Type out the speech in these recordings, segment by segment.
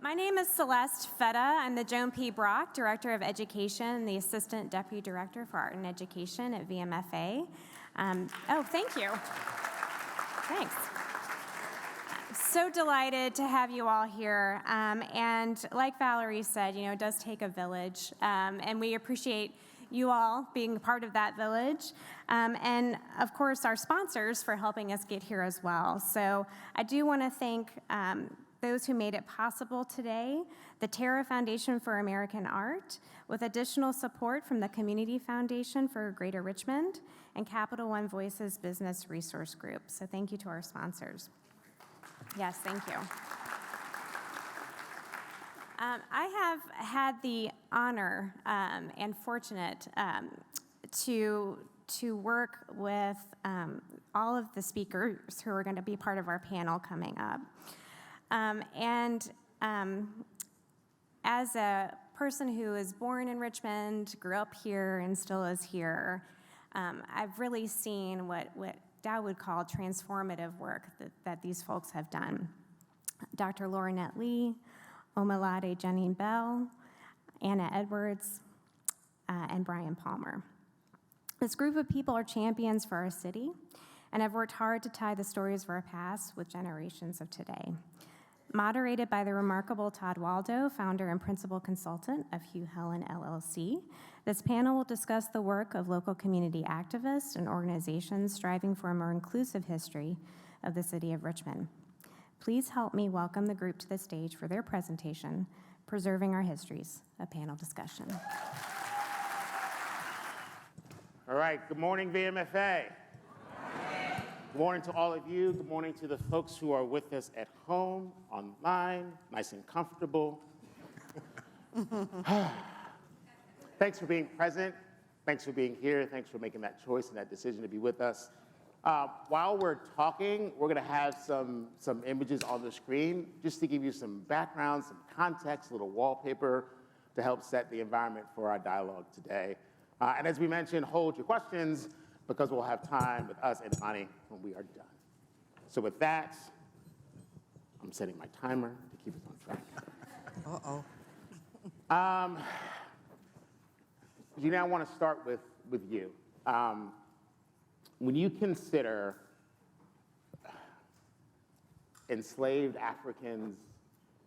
My name is Celeste Feta. I'm the Joan P. Brock Director of Education and the Assistant Deputy Director for Art and Education at VMFA. Oh, thank you. Thanks. So delighted to have you all here. And like Valerie said, it does take a village. And we appreciate you all being part of that village. And of course, our sponsors for helping us get here as well. So I do want to thank those who made it possible today, the Terra Foundation for American Art, with additional support from the Community Foundation for Greater Richmond and Capital One Voices Business Resource Group. So thank you to our sponsors. Yes, thank you. I have had the honor and fortunate to work with all of the speakers who are going to be part of our panel coming up. As a person who is born in Richmond, grew up here, and still is here, I've really seen what Dad would call transformative work that these folks have done. Dr. Lauranett Lee, Omilade Janine Bell, Anna Edwards, and Brian Palmer. This group of people are champions for our city and have worked hard to tie the stories of our past with generations of today. Moderated by the remarkable Todd Waldo, founder and principal consultant of Hugh Helen LLC, this panel will discuss the work of local community activists and organizations striving for a more inclusive history of the city of Richmond. Please help me welcome the group to the stage for their presentation, Preserving Our Histories, a panel discussion. All right, good morning, VMFA. Good morning to all of you. Good morning to the folks who are with us at home, online, nice and comfortable. Thanks for being present. Thanks for being here. Thanks for making that choice and that decision to be with us. While we're talking, we're going to have some images on the screen just to give you some background, some context, a little wallpaper to help set the environment for our dialogue today. And as we mentioned, hold your questions, because we'll have time with us and Bonnie when we are done. So with that, I'm setting my timer to keep us on track. Janine, I want to start with you. When you consider enslaved Africans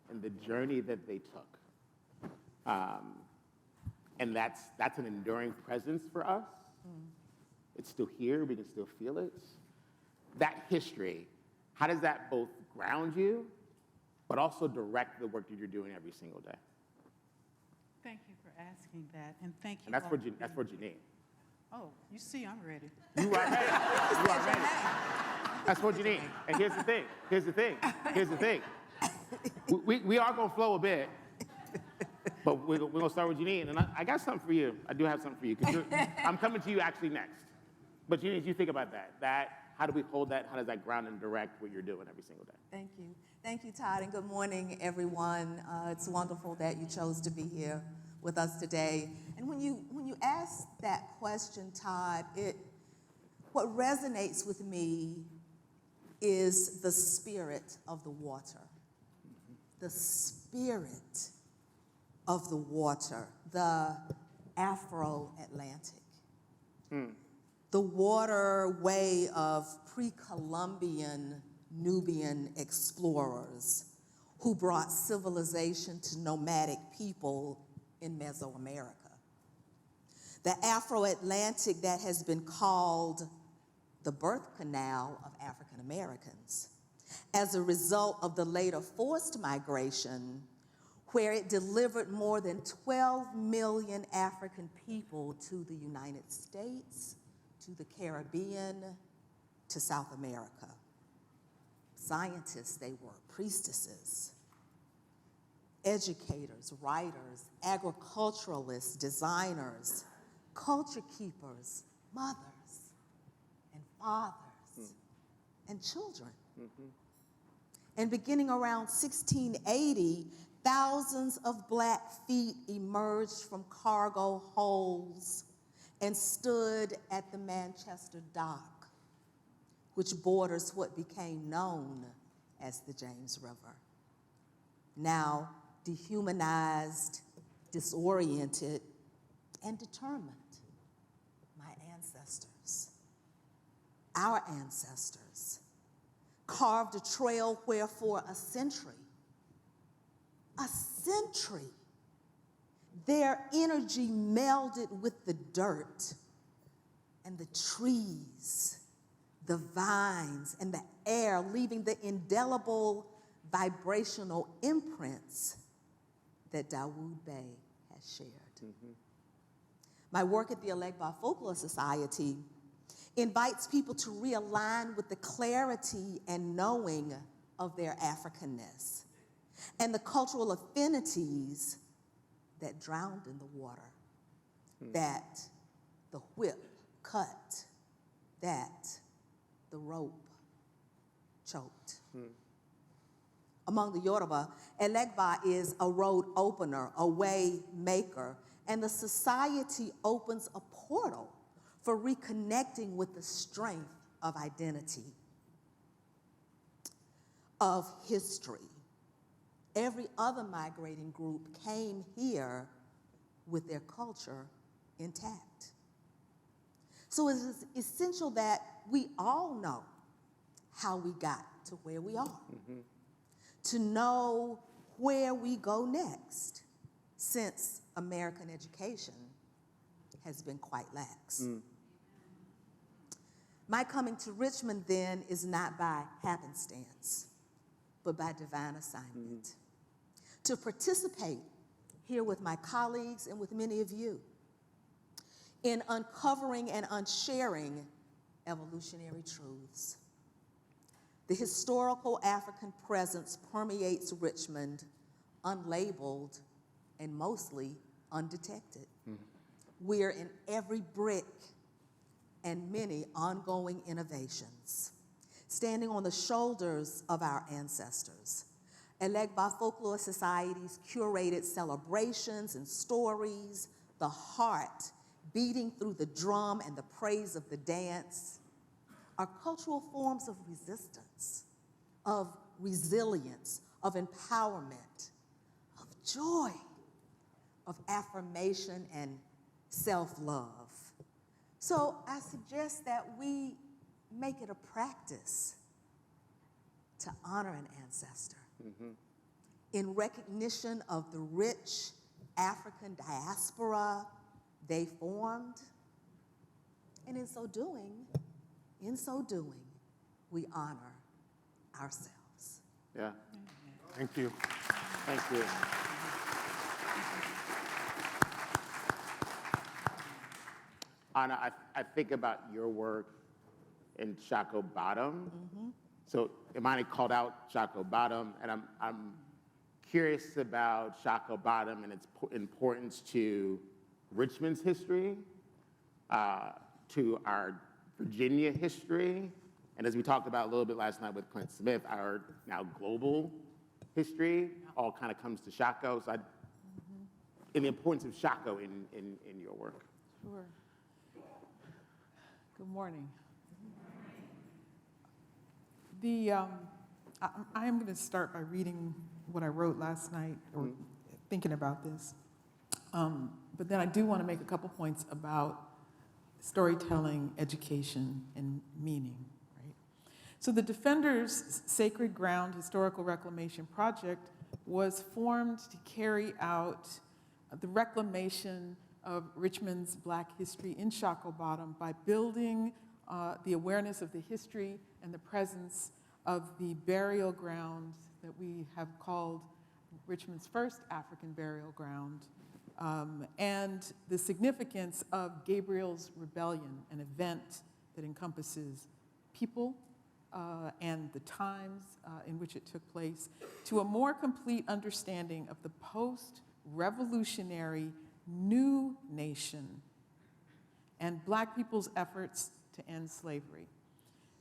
and the journey that they took, and that's an enduring presence for us. It's still here, we can still feel it. That history, how does that both ground you, but also direct the work that you're doing every single day? Thank you for asking that, and thank you. And that's for Janine. Oh, you see, I'm ready. You are ready. You are ready. That's for Janine. And here's the thing. We are going to flow a bit, but we're going to start with Janine. And I got something for you. I do have something for you, because I'm coming to you actually next. But Janine, as you think about that, how do we hold that? How does that ground and direct what you're doing every single day? Thank you. Thank you, Todd, and good morning, everyone. It's wonderful that you chose to be here with us today. And when you ask that question, Todd, what resonates with me is the spirit of the water. The spirit of the water, the Afro-Atlantic. The waterway of pre-Columbian Nubian explorers who brought civilization to nomadic people in Mesoamerica. The Afro-Atlantic that has been called the birth canal of African Americans as a result of the later forced migration, where it delivered more than 12 million African people to the United States, to the Caribbean, to South America. Scientists, they were priestesses, educators, writers, agriculturalists, designers, culture keepers, mothers, and fathers, and children. And beginning around 1680, thousands of Black feet emerged from cargo holds and stood at the Manchester Dock, which borders what became known as the James River. Now, dehumanized, disoriented, and determined. My ancestors, our ancestors, carved a trail where for a century, their energy melded with the dirt and the trees, the vines, and the air, leaving the indelible vibrational imprints that Dawood Bey has shared. My work at the Elegba Folklore Society invites people to realign with the clarity and knowing of their Africanness and the cultural affinities that drowned in the water, that the whip cut, that the rope choked. Among the Yoruba, Elegba is a road opener, a way maker, and the society opens a portal for reconnecting with the strength of identity, of history. Every other migrating group came here with their culture intact. So it is essential that we all know how we got to where we are, to know where we go next, since American education has been quite lax. My coming to Richmond then is not by happenstance, but by divine assignment. To participate here with my colleagues and with many of you in uncovering and unsharing evolutionary truths. The historical African presence permeates Richmond, unlabeled and mostly undetected. We're in every brick and many ongoing innovations, standing on the shoulders of our ancestors. Elegba Folklore Society's curated celebrations and stories, the heart beating through the drum and the praise of the dance, are cultural forms of resistance, of resilience, of empowerment, of joy, of affirmation and self-love. So I suggest that we make it a practice to honor an ancestor in recognition of the rich African diaspora they formed. And in so doing, we honor ourselves. Yeah. Thank you. Thank you. Anna, I think about your work in Shako Bottom. So Imani called out Shako Bottom, and I'm curious about Shako Bottom and its importance to Richmond's history, to our Virginia history, and as we talked about a little bit last night with Clint Smith, our now global history all kind of comes to Shako. So and the importance of Shako in your work. Sure. Good morning. I am going to start by reading what I wrote last night, or thinking about this. But then I do want to make a couple points about storytelling, education, and meaning, right? So the Defenders Sacred Ground Historical Reclamation Project was formed to carry out the reclamation of Richmond's Black history in Shako Bottom by building the awareness of the history and the presence of the burial ground that we have called Richmond's first African burial ground, and the significance of Gabriel's Rebellion, an event that encompasses people and the times in which it took place, to a more complete understanding of the post-revolutionary new nation and Black people's efforts to end slavery.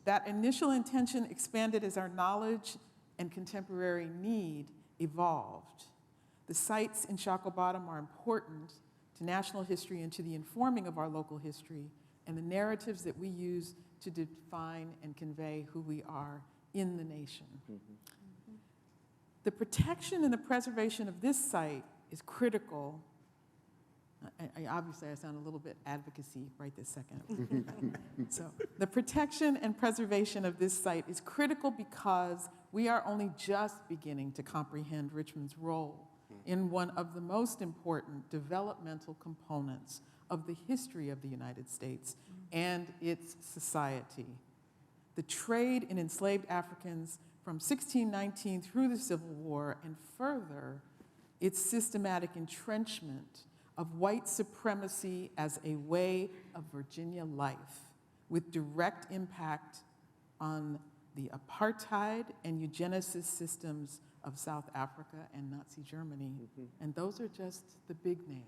That initial intention expanded as our knowledge and contemporary need evolved. The sites in Shako Bottom are important to national history and to the informing of our local history and the narratives that we use to define and convey who we are in the nation. The protection and the preservation of this site is critical. Obviously, I sound a little bit advocacy right this second. So the protection and preservation of this site is critical because we are only just beginning to comprehend Richmond's role in one of the most important developmental components of the history of the United States and its society. The trade in enslaved Africans from 1619 through the Civil War and further, its systematic entrenchment of white supremacy as a way of Virginia life, with direct impact on the apartheid and eugenicist systems of South Africa and Nazi Germany. And those are just the big names.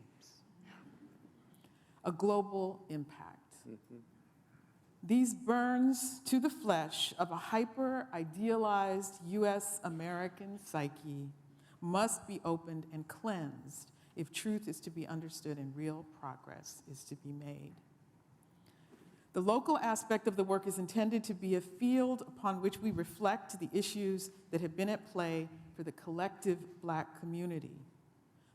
A global impact. These burns to the flesh of a hyper-idealized US American psyche must be opened and cleansed if truth is to be understood and real progress is to be made. The local aspect of the work is intended to be a field upon which we reflect the issues that have been at play for the collective Black community.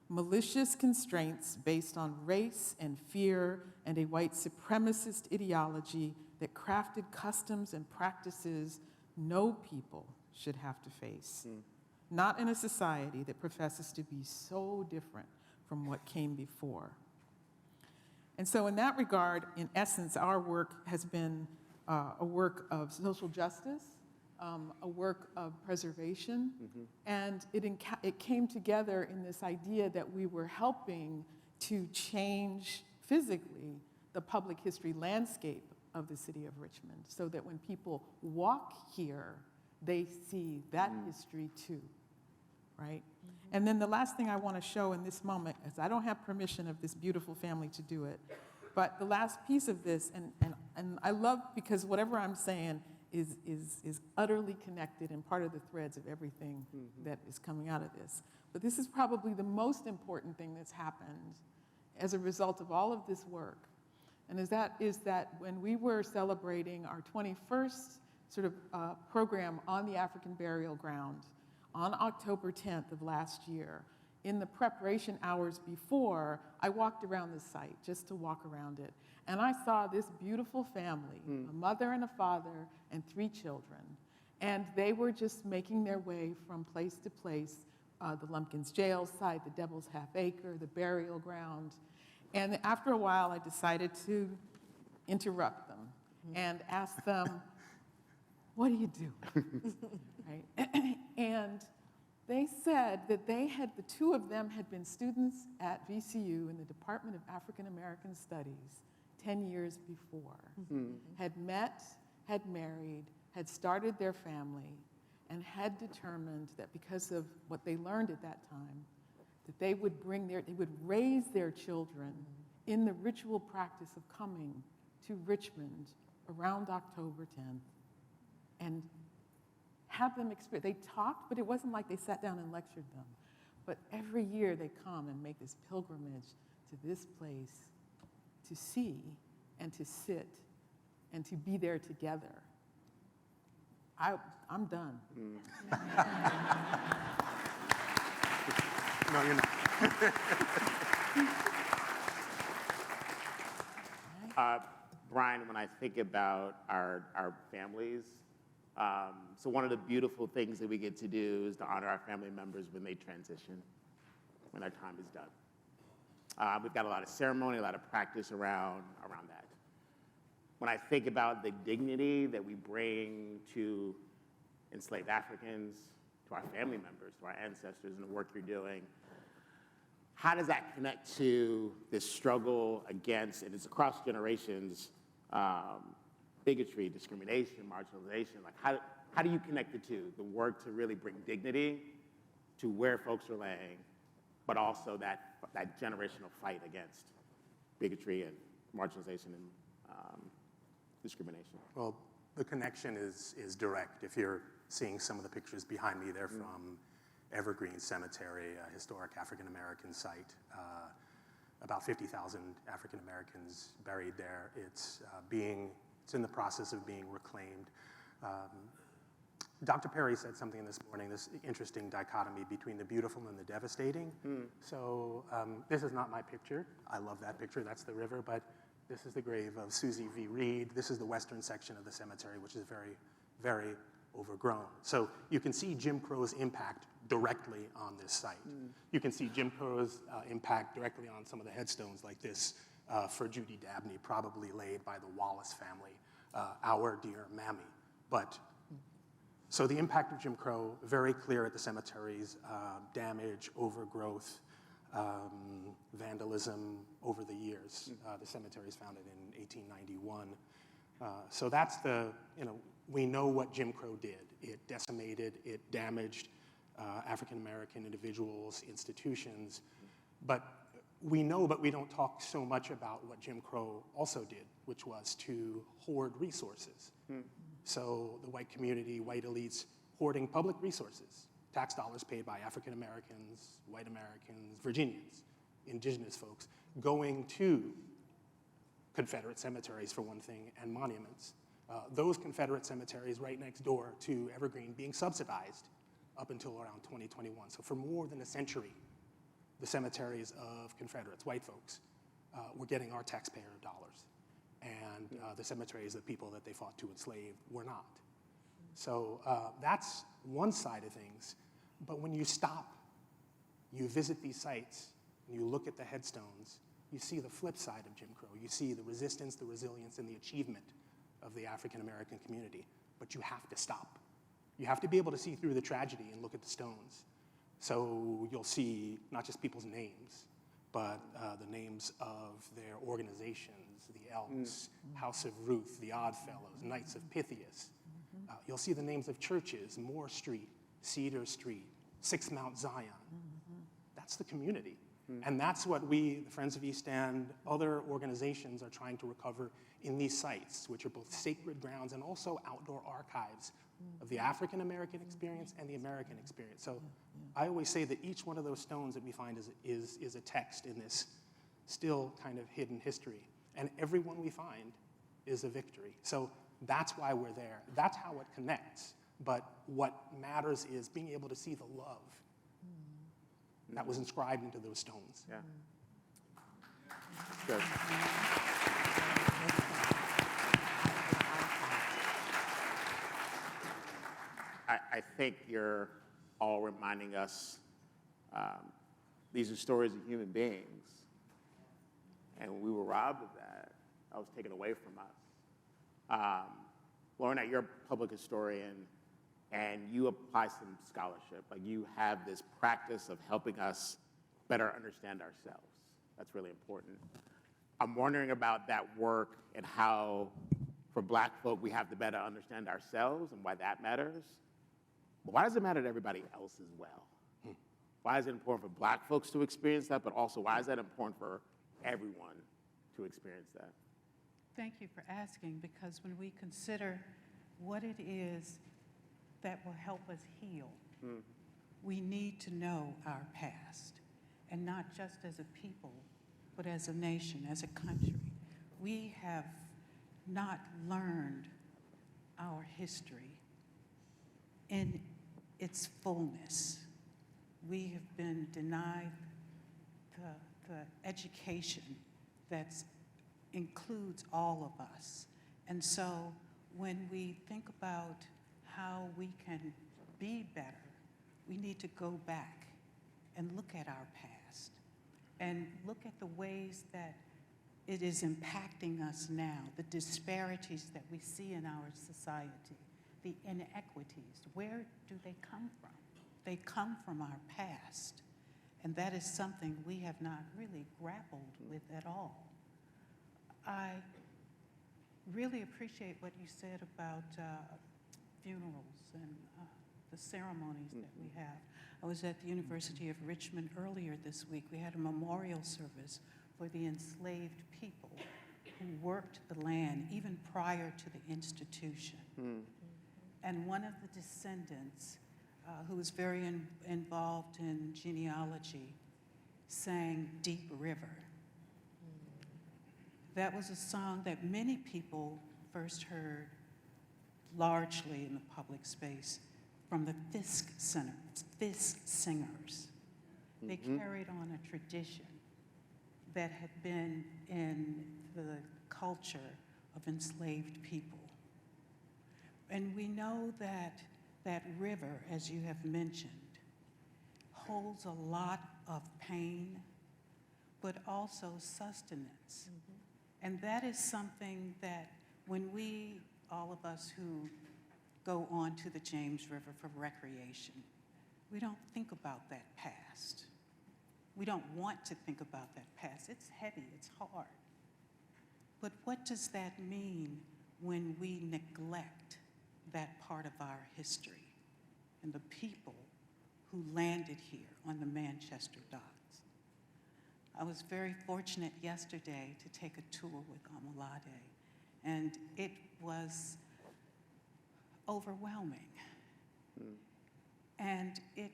Malicious constraints based on race and fear and a white supremacist ideology that crafted customs and practices no people should have to face. Not in a society that professes to be so different from what came before. And so in that regard, in essence, our work has been a work of social justice, a work of preservation, and it came together in this idea that we were helping to change physically the public history landscape of the city of Richmond, so that when people walk here, they see that history too, right? And then the last thing I want to show in this moment is I don't have permission of this beautiful family to do it, but the last piece of this, and I love, because whatever I'm saying is utterly connected and part of the threads of everything that is coming out of this. But this is probably the most important thing that's happened as a result of all of this work. And is that when we were celebrating our 21st sort of program on the African burial ground on October 10th of last year, in the preparation hours before, I walked around the site just to walk around it. And I saw this beautiful family, a mother and a father and 3 children. And they were just making their way from place to place, the Lumpkins jail site, the Devil's Half Acre, the burial ground. And after a while, I decided to interrupt them and ask them, what do you do? Right? And they said that the 2 of them had been students at VCU in the Department of African American Studies 10 years before, had met, had married, had started their family, and had determined that because of what they learned at that time, that they would raise their children in the ritual practice of coming to Richmond around October 10th and have them experience. They talked, but it wasn't like they sat down and lectured them. But every year they come and make this pilgrimage to this place to see and to sit and to be there together. I'm done. No, you're not. Brian, when I think about our families, so one of the beautiful things that we get to do is to honor our family members when they transition, when their time is done. We've got a lot of ceremony, a lot of practice around that. When I think about the dignity that we bring to enslaved Africans, to our family members, to our ancestors, and the work you're doing, how does that connect to this struggle against, and it's across generations, bigotry, discrimination, marginalization? Like, how do you connect the two, the work to really bring dignity to where folks are laying, but also that generational fight against bigotry and marginalization and discrimination? Well, the connection is direct. If you're seeing some of the pictures behind me, they're from Evergreen Cemetery, a historic African-American site. About 50,000 African-Americans buried there. It's in the process of being reclaimed. Dr. Perry said something this morning, this interesting dichotomy between the beautiful and the devastating. So this is not my picture. I love that picture, that's the river, but this is the grave of Susie V. Reed. This is the western section of the cemetery, which is very, very overgrown. So you can see Jim Crow's impact directly on this site. You can see Jim Crow's impact directly on some of the headstones like this for Judy Dabney, probably laid by the Wallace family, our dear Mammy. So the impact of Jim Crow, very clear at the cemeteries, damage, overgrowth, vandalism over the years. The cemetery is founded in 1891. So that's we know what Jim Crow did. It decimated, it damaged African-American individuals, institutions, but we don't talk so much about what Jim Crow also did, which was to hoard resources. So the white community, white elites, hoarding public resources, tax dollars paid by African Americans, white Americans, Virginians, indigenous folks, going to Confederate cemeteries for one thing, and monuments. Those Confederate cemeteries right next door to Evergreen being subsidized up until around 2021. So for more than a century, the cemeteries of Confederates, white folks, were getting our taxpayer dollars. And the cemeteries of people that they fought to enslave were not. So that's one side of things. But when you stop, you visit these sites, and you look at the headstones, you see the flip side of Jim Crow. You see the resistance, the resilience, and the achievement of the African American community. But you have to stop. You have to be able to see through the tragedy and look at the stones. So you'll see not just people's names, but the names of their organizations, the Elks, House of Ruth, the Oddfellows, Knights of Pythias. You'll see the names of churches, Moore Street, Cedar Street, Six Mount Zion. That's the community. And that's what we, the Friends of East End, other organizations are trying to recover in these sites, which are both sacred grounds and also outdoor archives of the African American experience and the American experience. So I always say that each one of those stones that we find is a text in this still kind of hidden history. And every one we find is a victory. So that's why we're there. That's how it connects. But what matters is being able to see the love that was inscribed into those stones. Yeah. Good. I think you're all reminding us these are stories of human beings. And when we were robbed of that, that was taken away from us. Lauranett, you're a public historian, and you apply some scholarship. Like, you have this practice of helping us better understand ourselves. That's really important. I'm wondering about that work and how, for Black folk, we have to better understand ourselves and why that matters. But why does it matter to everybody else as well? Why is it important for Black folks to experience that, but also why is that important for everyone to experience that? Thank you for asking, because when we consider what it is that will help us heal, we need to know our past, and not just as a people, but as a nation, as a country. We have not learned our history in its fullness. We have been denied the education that includes all of us. And so when we think about how we can be better, we need to go back and look at our past and look at the ways that it is impacting us now, the disparities that we see in our society, the inequities. Where do they come from? They come from our past. And that is something we have not really grappled with at all. I really appreciate what you said about funerals and the ceremonies that we have. I was at the University of Richmond earlier this week. We had a memorial service for the enslaved people who worked the land even prior to the institution. And one of the descendants, who was very involved in genealogy, sang Deep River. That was a song that many people first heard largely in the public space from the Fisk Singers. They carried on a tradition that had been in the culture of enslaved people. And we know that that river, as you have mentioned, holds a lot of pain, but also sustenance. And that is something that when we, all of us who go on to the James River for recreation, we don't think about that past. We don't want to think about that past. It's heavy, it's hard. But what does that mean when we neglect that part of our history and the people who landed here on the Manchester docks? I was very fortunate yesterday to take a tour with Omilade, and it was overwhelming. And it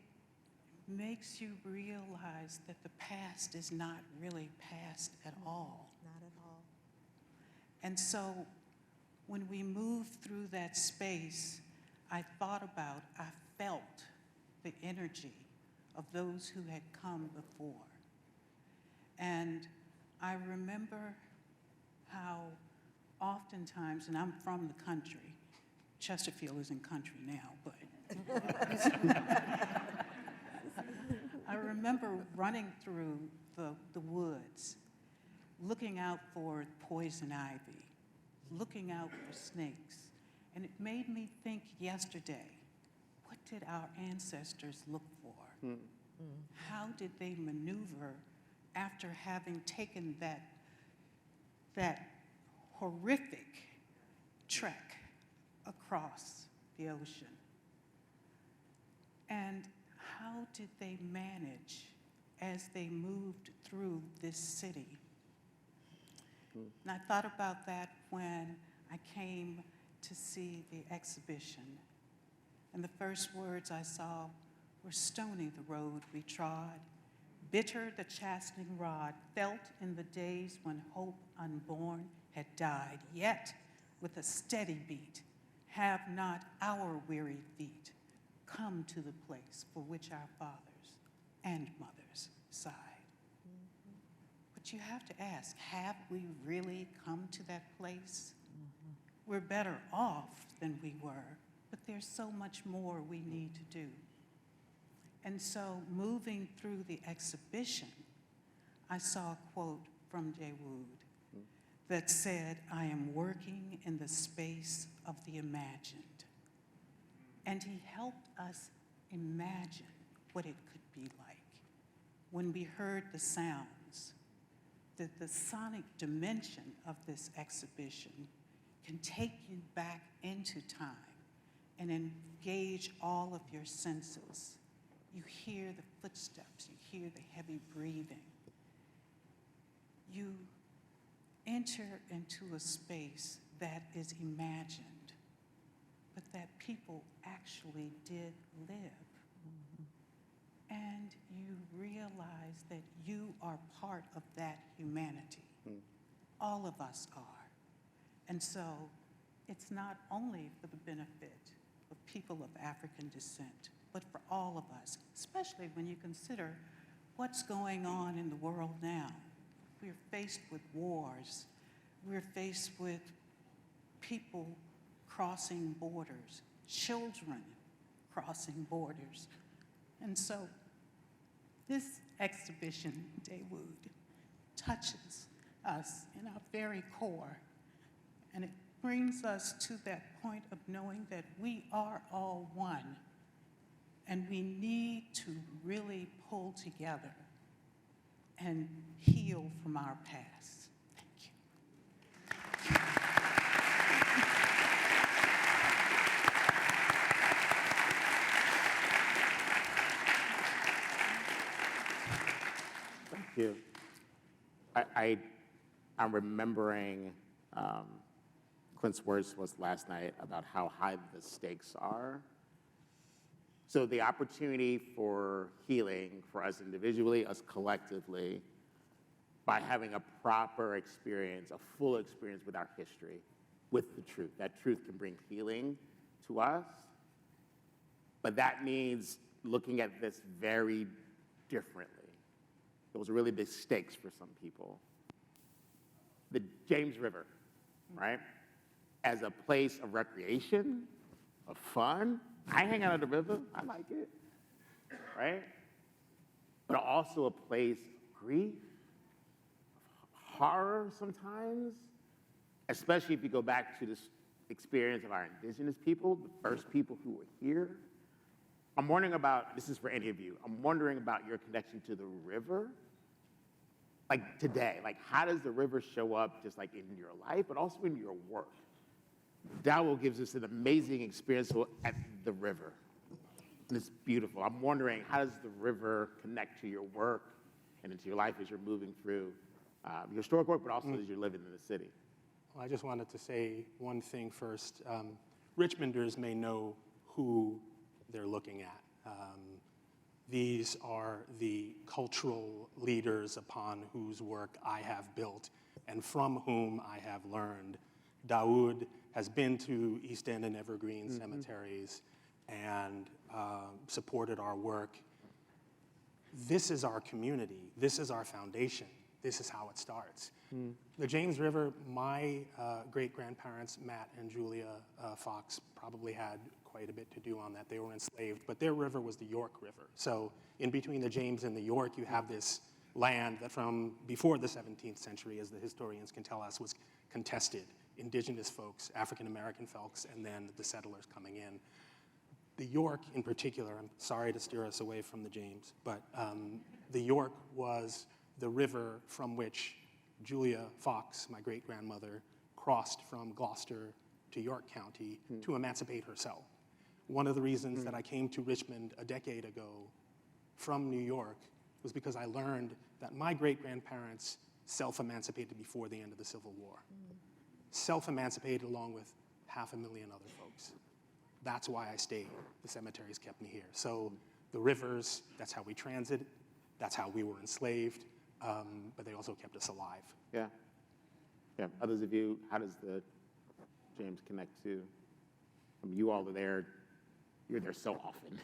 makes you realize that the past is not really past at all. Not at all. And so when we moved through that space, I felt the energy of those who had come before. And I remember how oftentimes, and I'm from the country, Chesterfield isn't country now, but I remember running through the woods, looking out for poison ivy, looking out for snakes. And it made me think yesterday, what did our ancestors look for? How did they maneuver after having taken that horrific trek across the ocean? And how did they manage as they moved through this city? And I thought about that when I came to see the exhibition. And the first words I saw were stony the road we trod, bitter the chastening rod, felt in the days when hope unborn had died, yet with a steady beat, have not our weary feet come to the place for which our fathers and mothers sighed. But you have to ask, have we really come to that place? We're better off than we were, but there's so much more we need to do. And so moving through the exhibition, I saw a quote from Dawood that said, "I am working in the space of the imagined." And he helped us imagine what it could be like when we heard the sounds, that the sonic dimension of this exhibition can take you back into time and engage all of your senses. You hear the footsteps, you hear the heavy breathing. You enter into a space that is imagined, but that people actually did live. And you realize that you are part of that humanity. All of us are. And so it's not only for the benefit of people of African descent, but for all of us, especially when you consider what's going on in the world now. We're faced with wars. We're faced with people crossing borders, children crossing borders. And so this exhibition, Dawood, touches us in our very core. And it brings us to that point of knowing that we are all one. And we need to really pull together and heal from our past. Thank you. Thank you. I'm remembering Clint's words was last night about how high the stakes are. So the opportunity for healing for us individually, us collectively, by having a proper experience, a full experience with our history, with the truth. That truth can bring healing to us. but that means looking at this very differently. Those are really big stakes for some people. The James River, right? As a place of recreation, of fun. I hang out at the river, I like it, right? But also a place of grief, of horror sometimes, especially if you go back to this experience of our indigenous people, the first people who were here. I'm wondering about, this is for any of you, I'm wondering about your connection to the river. Like today, like how does the river show up just like in your life, but also in your work? Dowell gives us an amazing experience at the river. And it's beautiful. I'm wondering, how does the river connect to your work and into your life as you're moving through your historic work, but also as you're living in the city? Well, I just wanted to say one thing first. Richmonders may know who they're looking at. These are the cultural leaders upon whose work I have built and from whom I have learned. Dawood has been to East End and Evergreen cemeteries and supported our work. This is our community. This is our foundation. This is how it starts. The James River, my great-grandparents, Matt and Julia Fox, probably had quite a bit to do on that. They were enslaved, but their river was the York River. So in between the James and the York, you have this land that from before the 17th century, as the historians can tell us, was contested. Indigenous folks, African-American folks, and then the settlers coming in. The York in particular, I'm sorry to steer us away from the James, but the York was the river from which Julia Fox, my great-grandmother, crossed from Gloucester to York County to emancipate herself. One of the reasons that I came to Richmond a decade ago from New York was because I learned that my great-grandparents self-emancipated before the end of the Civil War. Self-emancipated along with 500,000 other folks. That's why I stayed. The cemeteries kept me here. So the rivers, that's how we transited, that's how we were enslaved, but they also kept us alive. Yeah. Yeah. Others of you, how does the James connect to? I mean, you all are there. You're there so often.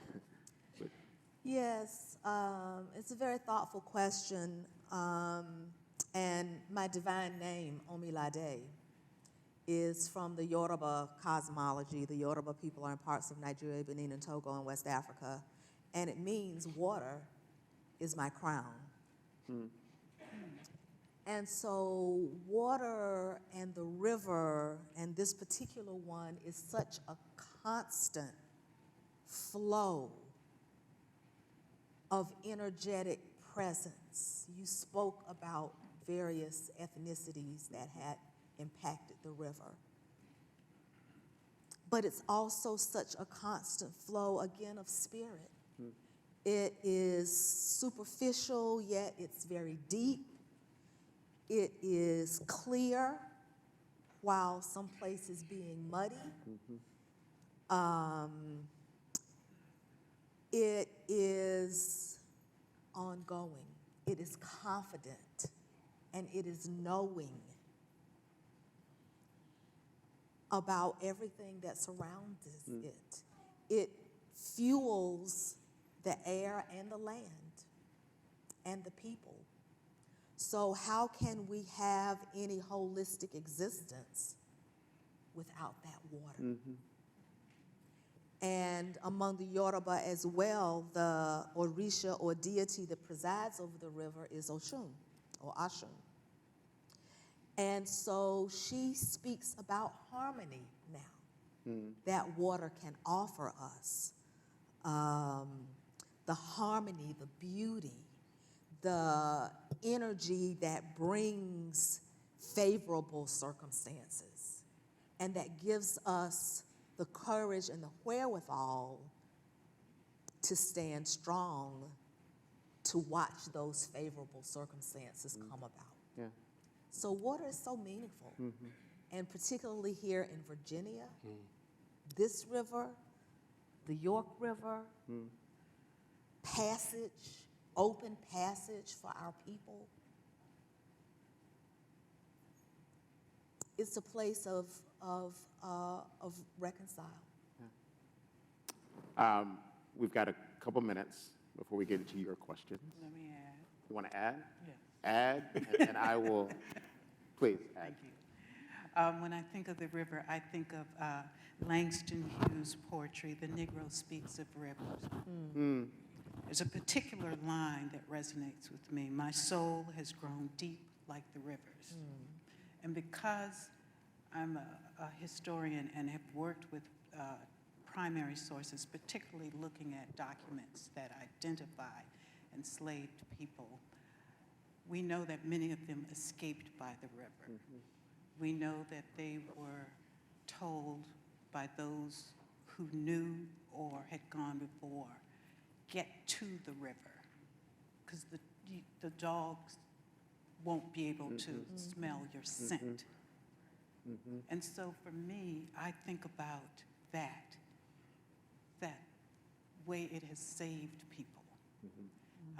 Yes, it's a very thoughtful question. And my divine name, Omilade, is from the Yoruba cosmology. The Yoruba people are in parts of Nigeria, Benin, and Togo, and West Africa. And it means water is my crown. And so water and the river, and this particular one, is such a constant flow of energetic presence. You spoke about various ethnicities that had impacted the river. But it's also such a constant flow, again, of spirit. It is superficial, yet it's very deep. It is clear, while some places being muddy. It is ongoing. It is confident, and it is knowing about everything that surrounds it. It fuels the air and the land and the people. So how can we have any holistic existence without that water? And among the Yoruba as well, the Orisha or deity that presides over the river is Oshun or Ashun. And so she speaks about harmony now that water can offer us. The harmony, the beauty, the energy that brings favorable circumstances and that gives us the courage and the wherewithal to stand strong to watch those favorable circumstances come about. Yeah. So water is so meaningful. And particularly here in Virginia, this river, the York River, passage, open passage for our people. It's a place of reconcile. We've got a couple minutes before we get into your questions. Let me add. You want to add? Yes. Add, and I will, please, add. Thank you. When I think of the river, I think of Langston Hughes' poetry, The Negro Speaks of Rivers. There's a particular line that resonates with me. My soul has grown deep like the rivers. And because I'm a historian and have worked with primary sources, particularly looking at documents that identify enslaved people, we know that many of them escaped by the river. We know that they were told by those who knew or had gone before, get to the river, because the dogs won't be able to smell your scent. And so for me, I think about that way it has saved people.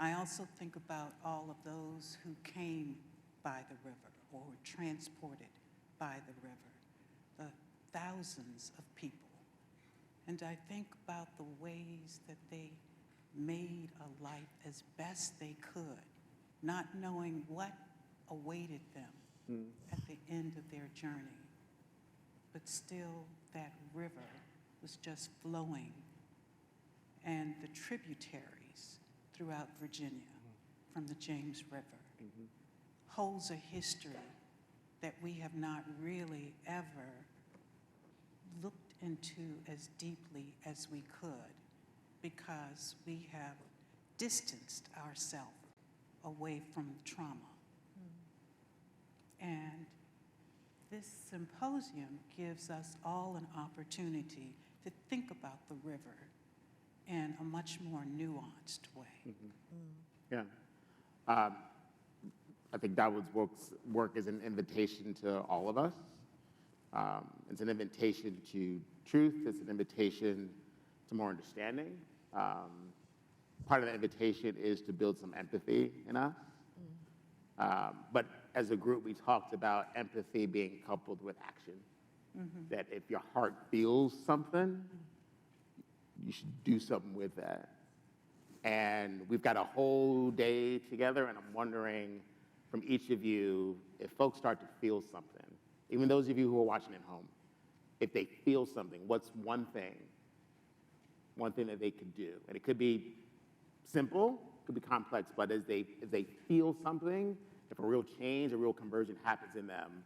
I also think about all of those who came by the river or were transported by the river, the thousands of people. And I think about the ways that they made a life as best they could, not knowing what awaited them at the end of their journey. But still, that river was just flowing. And the tributaries throughout Virginia from the James River holds a history that we have not really ever looked into as deeply as we could, because we have distanced ourselves away from trauma. And this symposium gives us all an opportunity to think about the river in a much more nuanced way. Yeah. I think Dawood's work is an invitation to all of us. It's an invitation to truth. It's an invitation to more understanding. Part of the invitation is to build some empathy in us. But as a group, we talked about empathy being coupled with action. That if your heart feels something, you should do something with that. And we've got a whole day together, and I'm wondering from each of you, if folks start to feel something, even those of you who are watching at home, if they feel something, what's one thing that they could do? And it could be simple, it could be complex, but as they feel something, if a real change, a real conversion happens in them,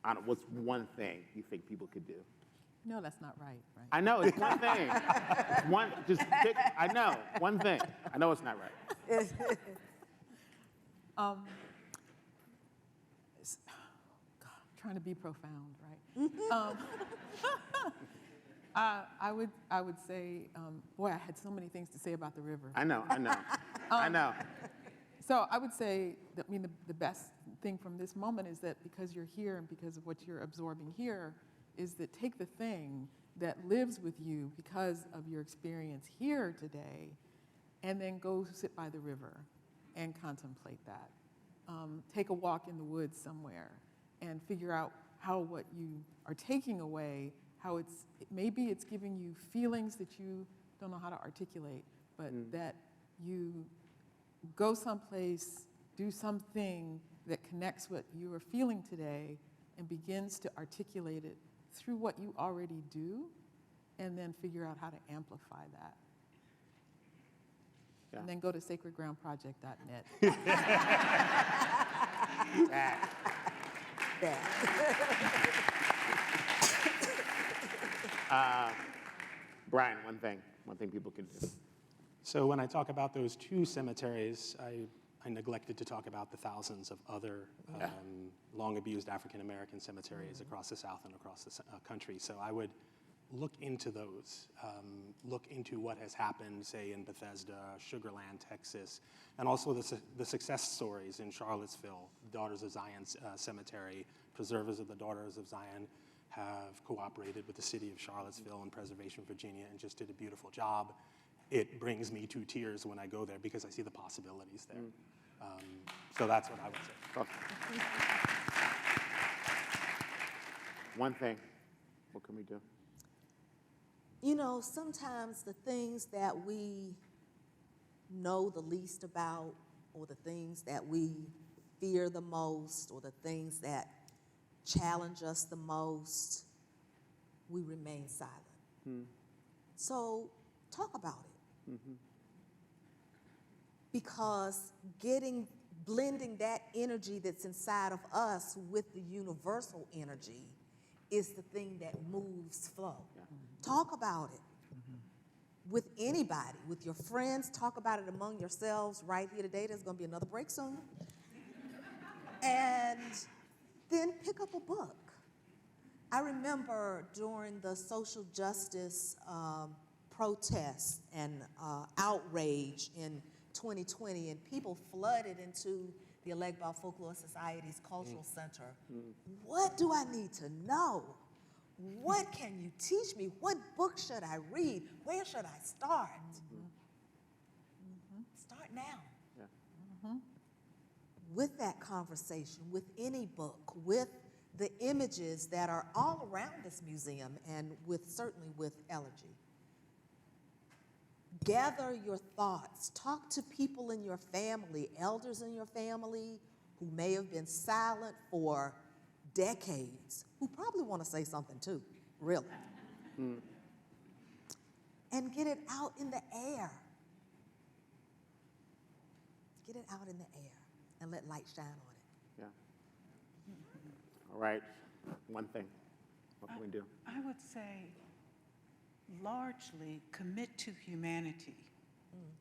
I don't know, what's one thing you think people could do? No, that's not right, right? I know, it's one thing. Just pick, I know, one thing. I know it's not right. God, I'm trying to be profound, right? I would say, boy, I had so many things to say about the river. I know. I know. So I would say that, the best thing from this moment is that because you're here and because of what you're absorbing here, is that take the thing that lives with you because of your experience here today, and then go sit by the river and contemplate that. Take a walk in the woods somewhere and figure out how what you are taking away, how maybe it's giving you feelings that you don't know how to articulate, but that you go someplace, do something that connects what you are feeling today and begins to articulate it through what you already do, and then figure out how to amplify that. Yeah. And then go to sacredgroundproject.net. Brian, one thing people can do. So when I talk about those two cemeteries, I neglected to talk about the thousands of other long-abused African-American cemeteries across the South and across the country. So I would look into those, look into what has happened, say, in Bethesda, Sugar Land, Texas, and also the success stories in Charlottesville. Daughters of Zion Cemetery, Preservers of the Daughters of Zion have cooperated with the city of Charlottesville and Preservation Virginia and just did a beautiful job. It brings me to tears when I go there because I see the possibilities there. So that's what I would say. Okay. One thing, what can we do? You know, sometimes the things that we know the least about, or the things that we fear the most, or the things that challenge us the most, we remain silent. So talk about it. Because blending that energy that's inside of us with the universal energy is the thing that moves flow. Talk about it with anybody, with your friends. Talk about it among yourselves right here today. There's going to be another break soon. And then pick up a book. I remember during the social justice protests and outrage in 2020, and people flooded into the Elegba Folklore Society's Cultural Center. What do I need to know? What can you teach me? What book should I read? Where should I start? Start now. With that conversation, with any book, with the images that are all around this museum, and certainly with Elegy. Gather your thoughts. Talk to people in your family, elders in your family who may have been silent for decades, who probably want to say something too, really. And get it out in the air. Get it out in the air and let light shine on it. Yeah. All right. One thing. What can we do? I would say largely commit to humanity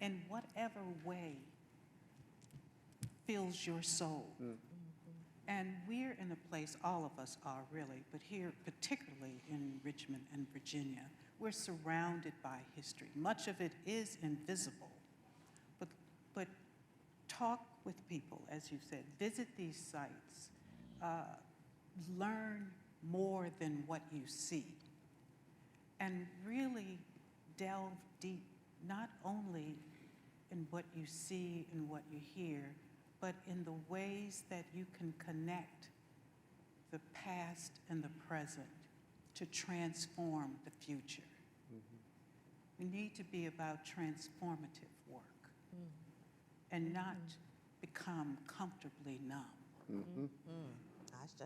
in whatever way fills your soul. And we're in a place, all of us are really, but here particularly in Richmond and Virginia, we're surrounded by history. Much of it is invisible, but talk with people, as you said, visit these sites, learn more than what you see, and really delve deep, not only in what you see and what you hear, but in the ways that you can connect the past and the present to transform the future. We need to be about transformative work and not become comfortably numb. I say.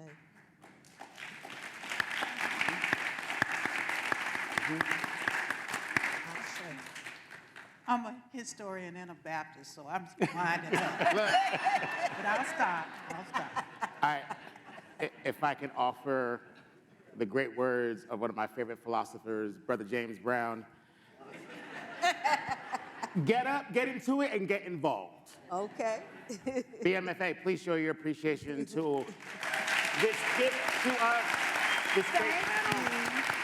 I'm a historian and a Baptist, so I'm winding up. But I'll stop. All right. If I can offer the great words of one of my favorite philosophers, Brother James Brown. Get up, get into it, and get involved. Okay. BMFA, please show your appreciation to this gift to us, this great panel.